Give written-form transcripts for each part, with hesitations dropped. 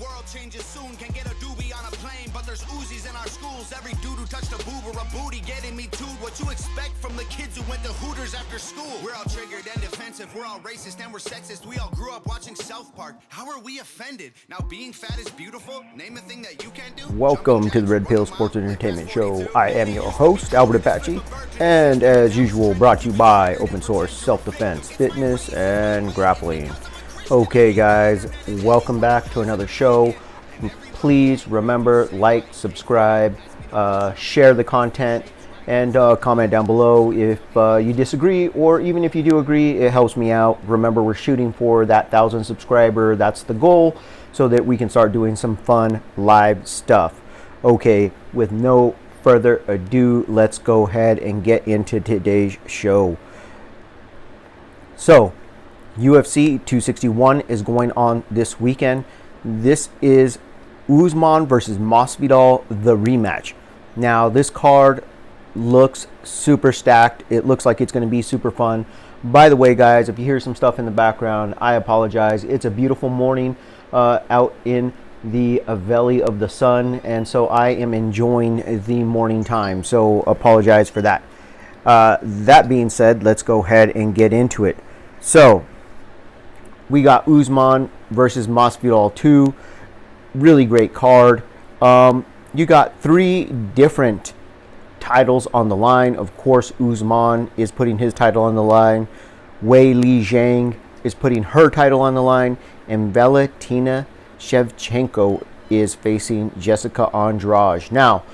world changes soon. Can get a doobie on a plane, but there's Uzis in our schools. Every dude who touched a boob or a booty getting me too. What you expect from the kids who went to Hooters after school? We're all triggered and defensive. We're all racist and we're sexist. We all grew up watching South Park. How are we offended? Now being fat is beautiful. Name a thing that you can't do. Welcome to the Red Pill Sports Entertainment Show. I am your host, Albert Apache, and as usual, brought to you by Open Source Self-Defense, Fitness, and Grappling. Okay, guys, welcome back to another show. Please remember, like, subscribe, share the content, and comment down below if you disagree, or even if you do agree, it helps me out. Remember, we're shooting for that 1,000 subscriber. That's the goal, so that we can start doing some fun live stuff. Okay, with no further ado, let's go ahead and get into today's show. So, UFC 261 is going on this weekend. This is Usman versus Masvidal, the rematch. Now, this card looks super stacked. It looks like it's going to be super fun. By the way, guys, if you hear some stuff in the background, I apologize. It's a beautiful morning out in the valley of the sun, and so I am enjoying the morning time. So apologize for that. That being said, let's go ahead and get into it. So we got Usman versus Masvidal 2. Really great card. You got 3 different titles on the line. Of course, Usman is putting his title on the line. Weili Zhang is putting her title on the line. And Valentina Shevchenko is facing Jessica Andrade. Now,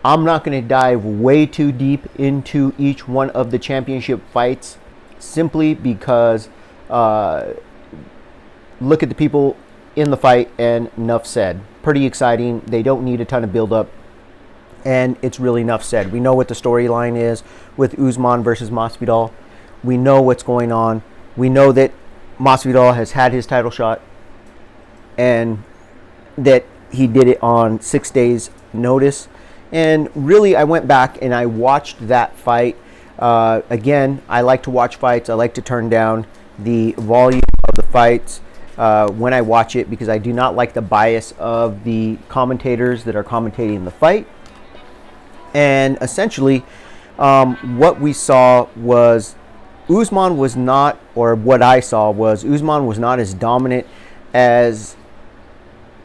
I'm not going to dive way too deep into each one of the championship fights, simply because look at the people in the fight and enough said. Pretty exciting. They don't need a ton of build up, and it's really enough said. We know what the storyline is with Usman versus Masvidal. We know what's going on. We know that Masvidal has had his title shot and that he did it on 6 days notice. And really, I went back and I watched that fight. Again, I like to watch fights. I like to turn down the volume of the fights when I watch it, because I do not like the bias of the commentators that are commentating the fight. And essentially, what we saw was Usman was not, or what I saw was Usman was not as dominant as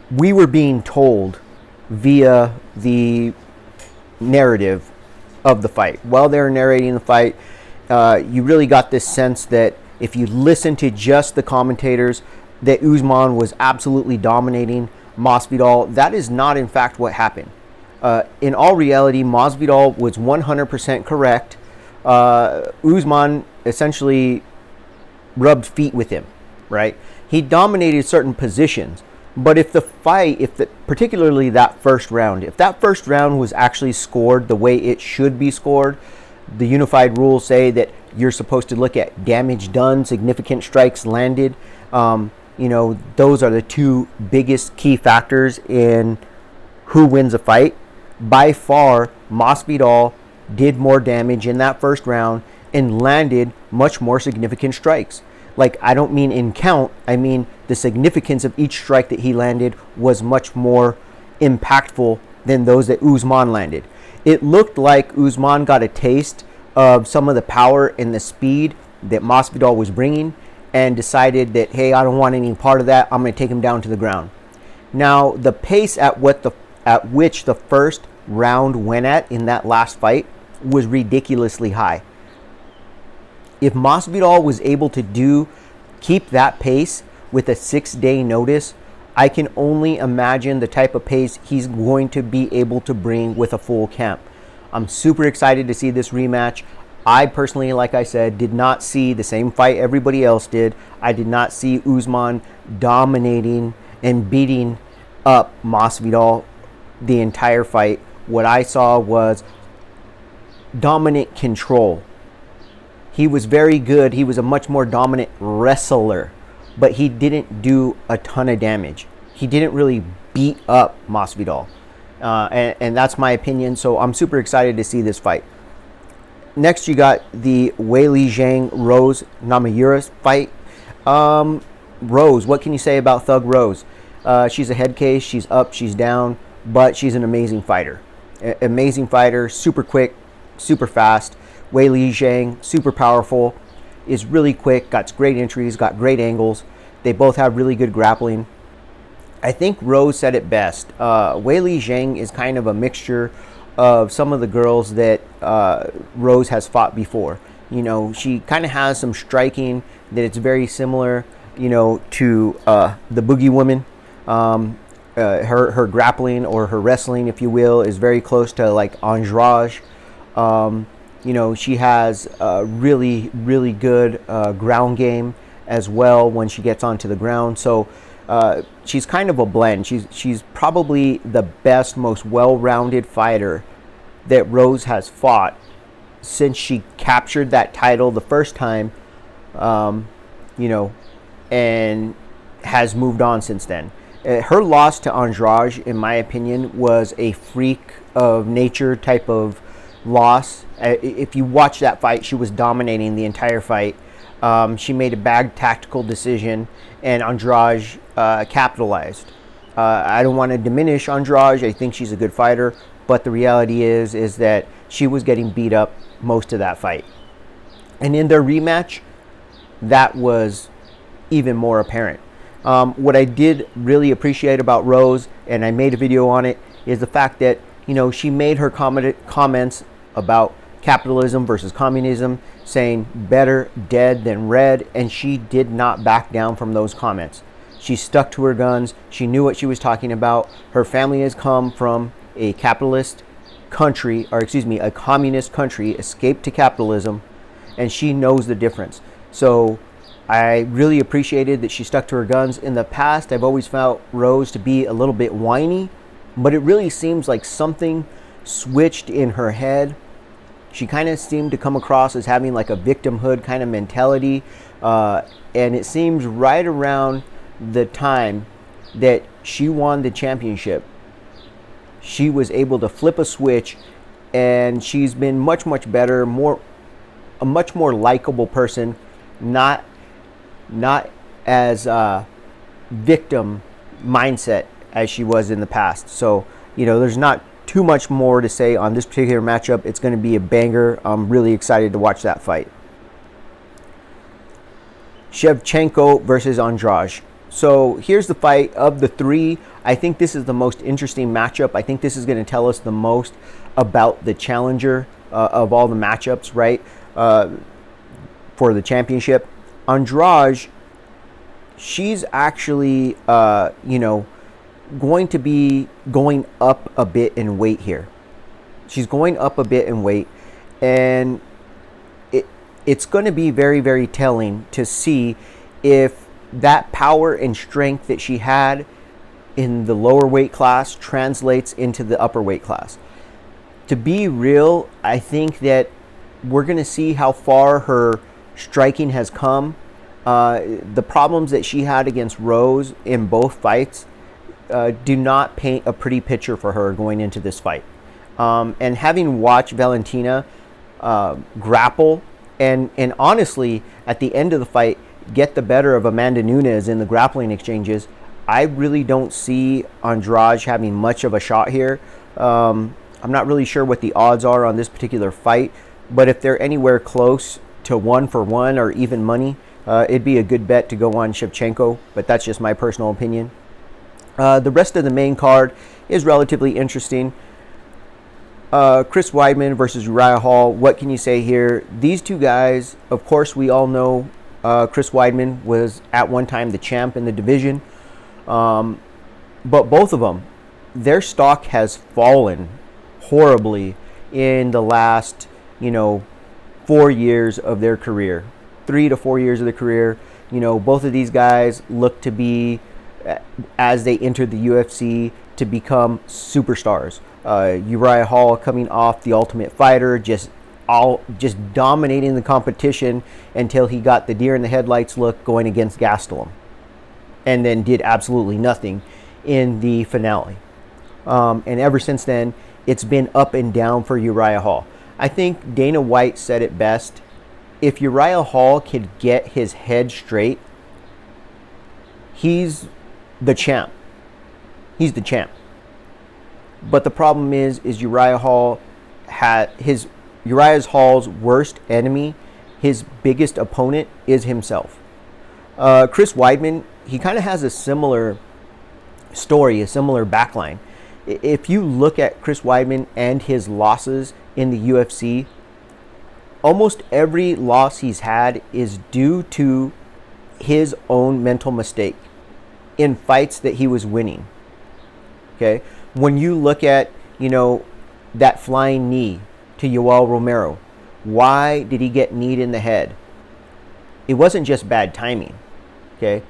we were being told via the narrative of the fight. While they were narrating the fight, you really got this sense that if you listen to just the commentators, that Usman was absolutely dominating Masvidal. That is not, in fact, what happened. In all reality, Masvidal was 100% correct. Usman essentially rubbed feet with him, right? He dominated certain positions, but if the fight, particularly that first round, if that first round was actually scored the way it should be scored, the unified rules say that you're supposed to look at damage done, significant strikes landed. Those are the 2 biggest key factors in who wins a fight. By far, Masvidal did more damage in that first round and landed much more significant strikes. Like, I don't mean in count, I mean the significance of each strike that he landed was much more impactful than those that Usman landed. It looked like Usman got a taste of some of the power and the speed that Masvidal was bringing and decided that, hey, I don't want any part of that. I'm going to take him down to the ground. Now, the pace at which the first round went at in that last fight was ridiculously high. If Masvidal was able to keep that pace with a 6-day notice, I can only imagine the type of pace he's going to be able to bring with a full camp. I'm super excited to see this rematch. I personally, like I said, did not see the same fight everybody else did. I did not see Usman dominating and beating up Masvidal the entire fight. What I saw was dominant control. He was very good. He was a much more dominant wrestler, but he didn't do a ton of damage. He didn't really beat up Masvidal. And that's my opinion, so I'm super excited to see this fight. Next, you got the Weili Zhang Rose Namajunas fight. Rose, what can you say about Thug Rose? She's a head case. She's up, she's down, but she's an amazing fighter. Amazing fighter, super quick, super fast. Weili Zhang, super powerful, is really quick, got great entries, got great angles. They both have really good grappling. I think Rose said it best. Weili Zhang is kind of a mixture of some of the girls that Rose has fought before. You know, she kind of has some striking that it's very similar, you know, to the Boogie Woman. Her grappling, or her wrestling, if you will, is very close to like Andrade. You know, she has a really, really good ground game as well when she gets onto the ground. So she's kind of a blend. She's probably the best, most well-rounded fighter that Rose has fought since she captured that title the first time, you know, and has moved on since then. Her loss to Andrade, in my opinion, was a freak of nature type of loss. If you watch that fight, she was dominating the entire fight. She made a bad tactical decision, and Andrade capitalized. I don't want to diminish Andrade. I think she's a good fighter, but the reality is that she was getting beat up most of that fight. And in their rematch, that was even more apparent. What I did really appreciate about Rose, and I made a video on it, is the fact that, you know, she made her comments about capitalism versus communism, saying better dead than red, and she did not back down from those comments. She stuck to her guns. She knew what she was talking about. Her family has come from a capitalist country, or excuse me, a communist country, escaped to capitalism, and she knows the difference. So I really appreciated that she stuck to her guns. In the past, I've always felt Rose to be a little bit whiny, but it really seems like something switched in her head. She kind of seemed to come across as having like a victimhood kind of mentality, and it seems right around the time that she won the championship, she was able to flip a switch, and she's been much better, a much more likable person, not as victim mindset as she was in the past. So, you know, there's not too much more to say on this particular matchup. It's going to be a banger. I'm really excited to watch that fight. Shevchenko versus Andrade. So here's the fight of the three. I think this is the most interesting matchup. I think this is going to tell us the most about the challenger of all the matchups, right? For the championship. Andrade, she's actually, you know, going to be going up a bit in weight here. She's going up a bit in weight, and it's going to be very, very telling to see if that power and strength that she had in the lower weight class translates into the upper weight class. To be real, I think that we're going to see how far her striking has come. The problems that she had against Rose in both fights do not paint a pretty picture for her going into this fight. And having watched Valentina grapple and honestly, at the end of the fight, get the better of Amanda Nunes in the grappling exchanges, I really don't see Andrade having much of a shot here. I'm not really sure what the odds are on this particular fight, but if they're anywhere close to 1-for-1 or even money, it'd be a good bet to go on Shevchenko, but that's just my personal opinion. The rest of the main card is relatively interesting. Chris Weidman versus Uriah Hall. What can you say here? These two guys, of course, we all know Chris Weidman was at one time the champ in the division. But both of them, their stock has fallen horribly in the last, 4 years of their career. 3 to 4 years of their career. Both of these guys look to be, as they entered the UFC, to become superstars. Uriah Hall coming off The Ultimate Fighter, just dominating the competition until he got the deer in the headlights look going against Gastelum, and then did absolutely nothing in the finale. And ever since then, it's been up and down for Uriah Hall. I think Dana White said it best. If Uriah Hall could get his head straight, he's the champ. He's the champ. But the problem is Uriah Hall's worst enemy, his biggest opponent, is himself. Chris Weidman, he kind of has a similar story, a similar backline. If you look at Chris Weidman and his losses in the UFC, almost every loss he's had is due to his own mental mistake in fights that he was winning. Okay? When you look at, that flying knee to Yoel Romero, why did he get kneed in the head? It wasn't just bad timing. Okay?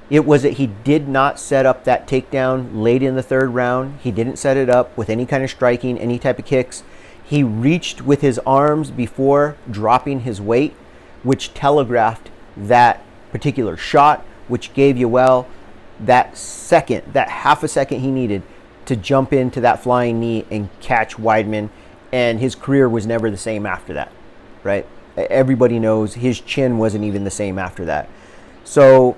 It was that he did not set up that takedown late in the third round. He didn't set it up with any kind of striking, any type of kicks. He reached with his arms before dropping his weight, which telegraphed that particular shot, which gave Yoel that half a second he needed to jump into that flying knee and catch Weidman. And his career was never the same after that, right? Everybody knows his chin wasn't even the same after that. So,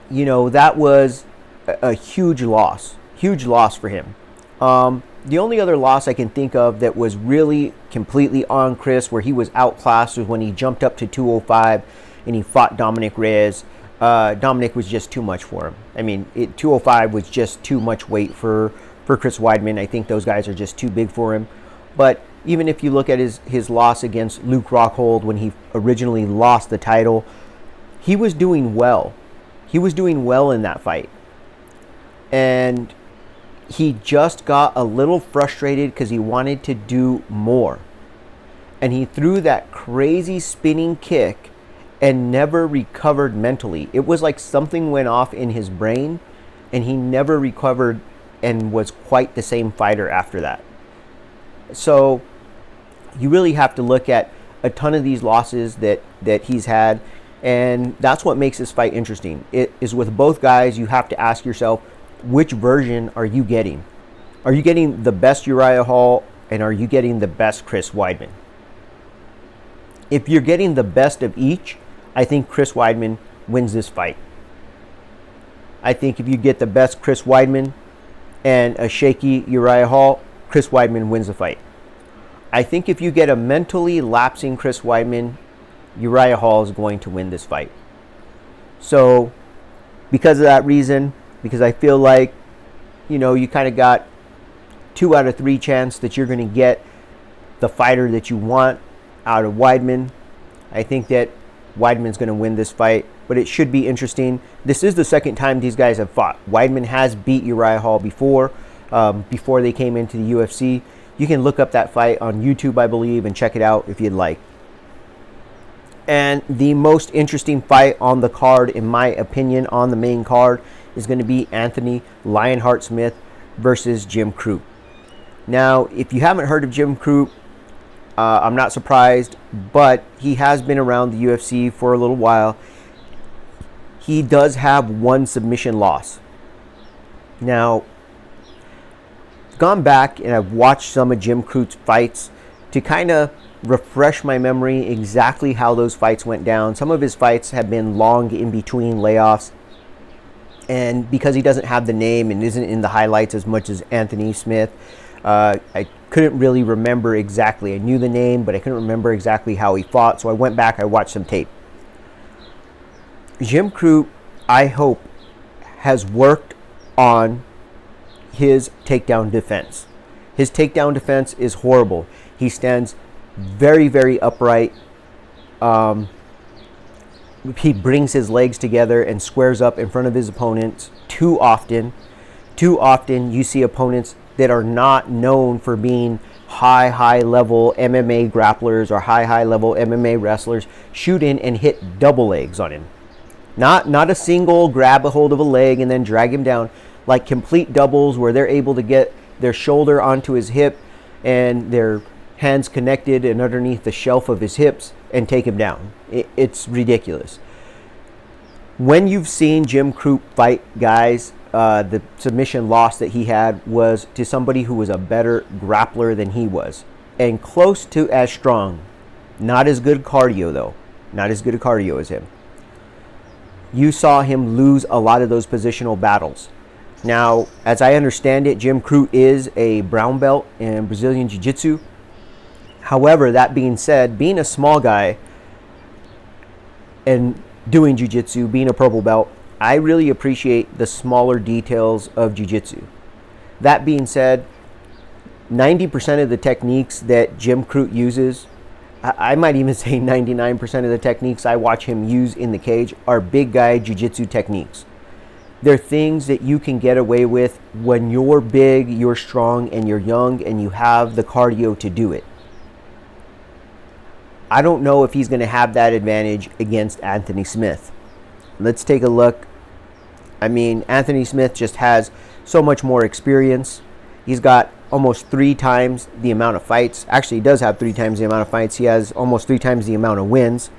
that was a huge loss for him. The only other loss I can think of that was really completely on Chris, where he was outclassed, was when he jumped up to 205 and he fought Dominic Reyes. Dominic was just too much for him. 205 was just too much weight for Chris Weidman. I think those guys are just too big for him. But even if you look at his loss against Luke Rockhold when he originally lost the title, he was doing well. He was doing well in that fight. And he just got a little frustrated because he wanted to do more. And he threw that crazy spinning kick and never recovered mentally. It was like something went off in his brain and he never recovered and was quite the same fighter after that. So you really have to look at a ton of these losses that he's had, and that's what makes this fight interesting. It is with both guys, you have to ask yourself, which version are you getting? Are you getting the best Uriah Hall, and are you getting the best Chris Weidman? If you're getting the best of each, I think Chris Weidman wins this fight. I think if you get the best Chris Weidman and a shaky Uriah Hall, Chris Weidman wins the fight. I think if you get a mentally lapsing Chris Weidman, Uriah Hall is going to win this fight. So, because of that reason, because I feel like, you kind of got 2 out of 3 chance that you're going to get the fighter that you want out of Weidman, I think that Weidman's going to win this fight. But it should be interesting. This is the second time these guys have fought. Weidman has beat Uriah Hall before they came into the UFC. You can look up that fight on YouTube, I believe, and check it out if you'd like. And the most interesting fight on the card, in my opinion, on the main card, is going to be Anthony Lionheart Smith versus Jim Crute. Now, if you haven't heard of Jim Crute, I'm not surprised, but he has been around the UFC for a little while. He does have one submission loss. Now, I've gone back and I've watched some of Jim Crute's fights to kind of refresh my memory exactly how those fights went down. Some of his fights have been long in between layoffs. And because he doesn't have the name and isn't in the highlights as much as Anthony Smith, I couldn't really remember exactly. I knew the name, but I couldn't remember exactly how he fought. So I went back, I watched some tape. Jim Crute, I hope, has worked on his takedown defense. His takedown defense is horrible. He stands very, very upright. He brings his legs together and squares up in front of his opponents too often. Too often you see opponents that are not known for being high level MMA grapplers or high level MMA wrestlers shoot in and hit double legs on him. Not a single grab a hold of a leg and then drag him down, like complete doubles where they're able to get their shoulder onto his hip and their hands connected and underneath the shelf of his hips and take him down. It's ridiculous. When you've seen Jim Crute fight guys, the submission loss that he had was to somebody who was a better grappler than he was and close to as strong. Not as good cardio though. Not as good a cardio as him. You saw him lose a lot of those positional battles. Now, as I understand it, Jim Crute is a brown belt in Brazilian Jiu-Jitsu. However, that being said, being a small guy and doing Jiu-Jitsu, being a purple belt, I really appreciate the smaller details of Jiu-Jitsu. That being said, 90% of the techniques that Jim Crute uses, I might even say 99% of the techniques I watch him use in the cage are big guy Jiu-Jitsu techniques. They're things that you can get away with when you're big, you're strong, and you're young, and you have the cardio to do it. I don't know if he's going to have that advantage against Anthony Smith. Let's take a look. I mean, Anthony Smith just has so much more experience. He's got almost 3 times the amount of fights. Actually, he does have 3 times the amount of fights. He has almost 3 times the amount of wins.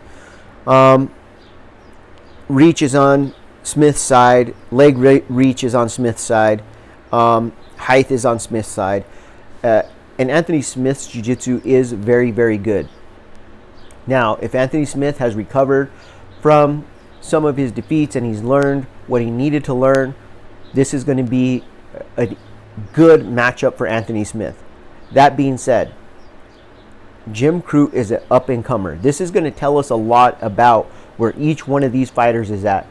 Reach is on Smith's side. Leg reach is on Smith's side. Height is on Smith's side. And Anthony Smith's jiu-jitsu is very, very good. Now, if Anthony Smith has recovered from some of his defeats and he's learned what he needed to learn, this is going to be a good matchup for Anthony Smith. That being said, Jim Crute is an up-and-comer. This is going to tell us a lot about where each one of these fighters is at.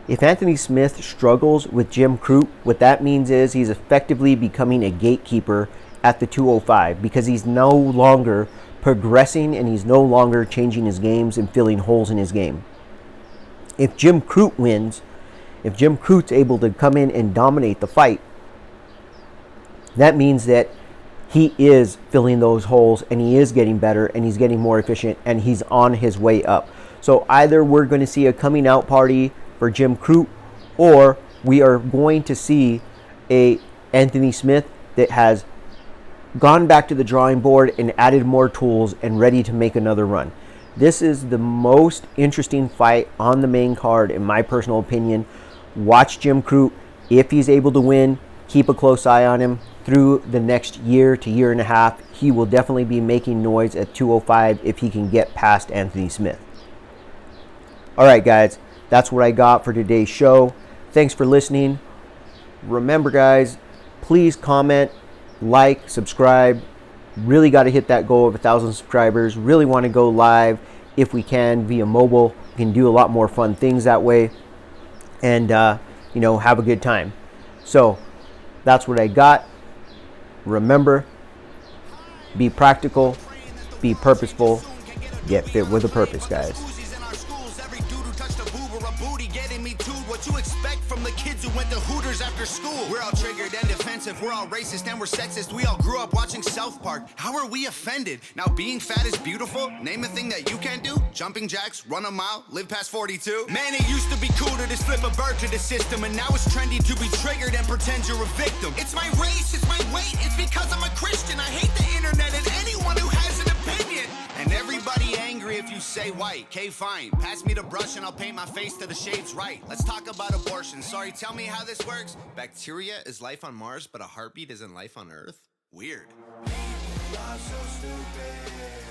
If Anthony Smith struggles with Jim Crute, what that means is he's effectively becoming a gatekeeper at the 205 because he's no longer progressing and he's no longer changing his games and filling holes in his game. If Jim Crute wins, if Jim Crute's able to come in and dominate the fight, that means that he is filling those holes and he is getting better and he's getting more efficient and he's on his way up. So either we're going to see a coming out party for Jim Crute, or we are going to see a Anthony Smith that has gone back to the drawing board and added more tools and ready to make another run. This is the most interesting fight on the main card, in my personal opinion. Watch Jim Crute. If he's able to win, keep a close eye on him through the next year to year and a half. He will definitely be making noise at 205 if he can get past Anthony Smith. All right, guys, that's what I got for today's show. Thanks for listening. Remember, guys, please comment, like, subscribe. Really got to hit that goal of 1,000 subscribers. Really want to go live if we can via mobile. We can do a lot more fun things that way and, have a good time. So that's what I got. Remember, be practical, be purposeful, get fit with a purpose, guys. What you expect from the kids who went to Hooters after school? We're all triggered and defensive, we're all racist and we're sexist. We all grew up watching South Park. How are we offended? Now being fat is beautiful. Name a thing that you can't do. Jumping jacks, run a mile, live past 42. Man, it used to be cool to just flip a bird to the system, and now it's trendy to be triggered and pretend you're a victim. It's my race, it's my weight, it's because I'm a Christian. I hate the internet and anyone who has an opinion. And everybody angry if you say white. Okay, fine. Pass me the brush and I'll paint my face to the shades right. Let's talk about abortion. Sorry, tell me how this works. Bacteria is life on Mars, but a heartbeat isn't life on Earth? Weird. You're so stupid.